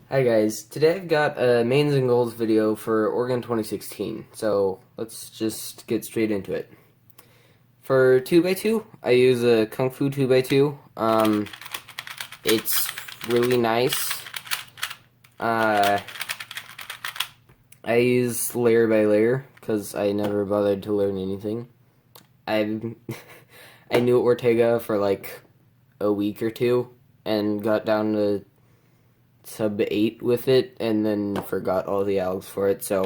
Hi guys, today I've got a mains and goals video for Oregon 2016, so let's just get straight into it. For 2x2, I use a Kung Fu 2x2. It's really nice. I use layer by layer because I never bothered to learn anything. I I knew Ortega for like a week or two and got down to sub 8 with it and then forgot all the algs for it, so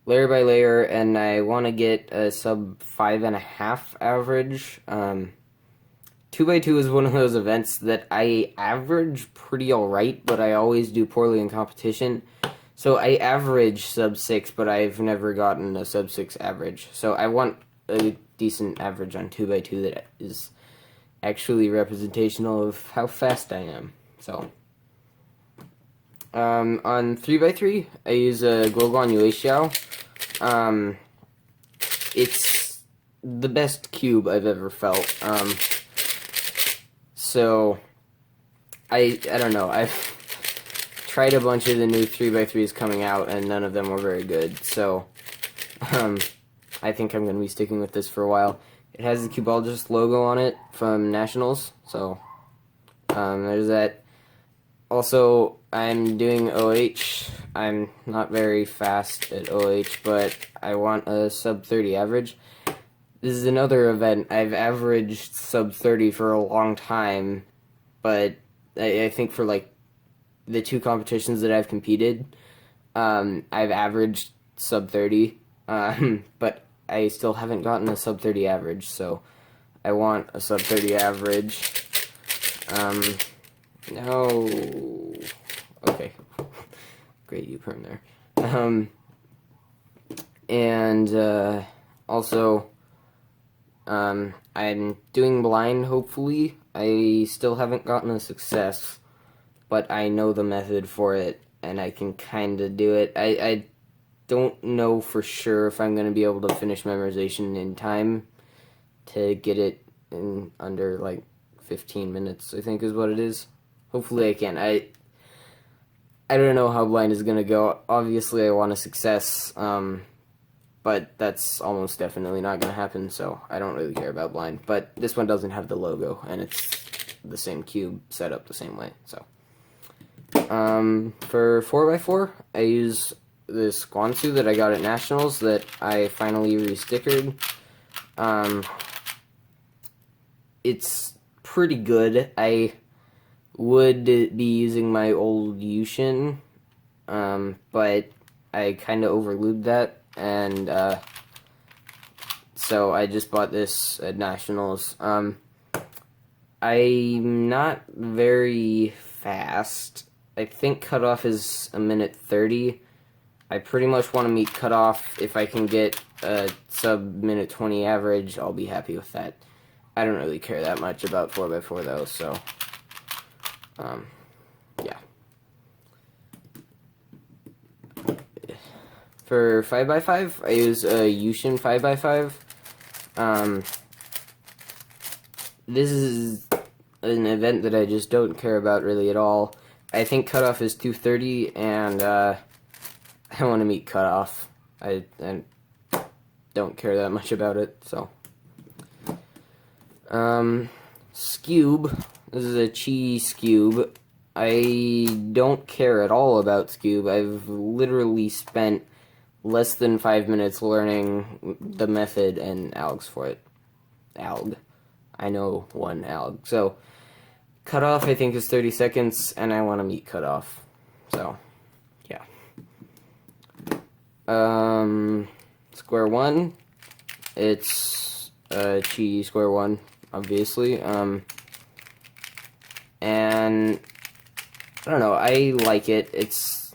layer by layer, and I want to get a sub 5.5 average. 2x2 is one of those events that I average pretty alright, but I always do poorly in competition. So I average sub 6, but I've never gotten a sub 6 average. So I want a decent average on 2x2 that is actually representational of how fast I am. So on 3x3, I use a Guoguan Yuexiao. It's the best cube I've ever felt. So I don't know. I've tried a bunch of the new 3x3s coming out, and none of them were very good. So I think I'm going to be sticking with this for a while. It has the Cubologist logo on it from Nationals, so there's that. Also, I'm doing OH. I'm not very fast at OH, but I want a sub 30 average. This is another event. I've averaged sub 30 for a long time, but I think for like the two competitions that I've competed, I've averaged sub 30, but I still haven't gotten a sub 30 average, so I want a sub 30 average. No. Okay. Great U-perm there. And also, I'm doing blind, hopefully. I still haven't gotten a success, but I know the method for it, and I can kind of do it. I don't know for sure if I'm going to be able to finish memorization in time to get it in under, like, 15 minutes, I think is what it is. Hopefully I can. I don't know how blind is going to go. Obviously I want a success, but that's almost definitely not going to happen, so I don't really care about blind. But this one doesn't have the logo, and it's the same cube set up the same way, so. For 4x4, I use this Guansu that I got at Nationals that I finally restickered. It's pretty good. I would be using my old Yushin, but I kind of overlubed that, and so I just bought this at Nationals. I'm not very fast. I think cutoff is a minute 30. I pretty much want to meet cutoff. If I can get a sub minute 20 average, I'll be happy with that. I don't really care that much about 4x4 though, so yeah. For 5x5, I use a Yushin 5x5. This is an event that I just don't care about really at all. I think cutoff is 230, and I want to meet cutoff. I don't care that much about it, so. Skewb. This is a Chi Skewb. I don't care at all about Skewb. I've literally spent less than 5 minutes learning the method and algs for it. Alg. I know one alg. So, cutoff I think is 30 seconds, and I want to meet cutoff. So, yeah. Square one. It's Chi square one, obviously. And I don't know, I like it. It's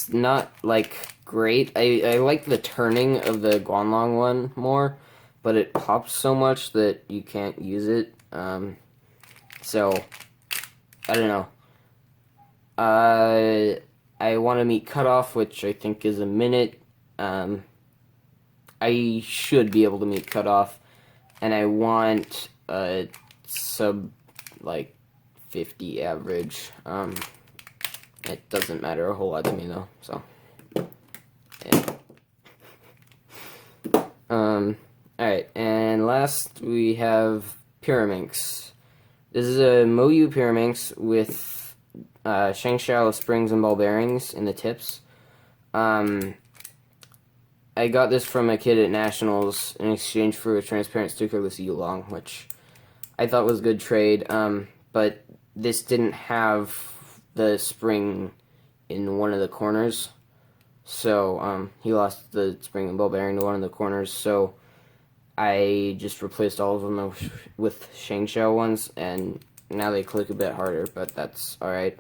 not like great. I like the turning of the Guanlong one more, but it pops so much that you can't use it. So I don't know. I want to meet cutoff, which I think is a minute. I should be able to meet cutoff, and I want a sub like 50 average. It doesn't matter a whole lot to me though, so yeah. Alright, and last we have Pyraminx. This is a Moyu Pyraminx with Shengshou springs and ball bearings in the tips. I got this from a kid at Nationals in exchange for a transparent stickerless Yulong, which I thought was a good trade, but this didn't have the spring in one of the corners, so he lost the spring and ball bearing to one of the corners, so I just replaced all of them with Shengshou ones, and now they click a bit harder, but that's alright.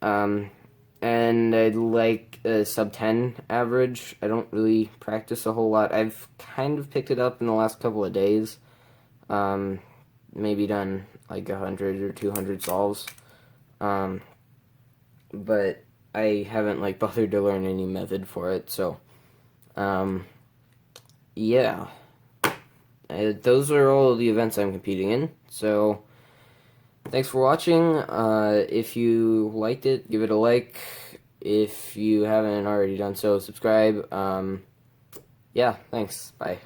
And I'd like a sub 10 average. I don't really practice a whole lot. I've kind of picked it up in the last couple of days. Maybe done like 100 or 200 solves. But I haven't like bothered to learn any method for it, so yeah. Those are all the events I'm competing in, so thanks for watching. If you liked it, give it a like. If you haven't already done so, subscribe. Yeah, thanks. Bye.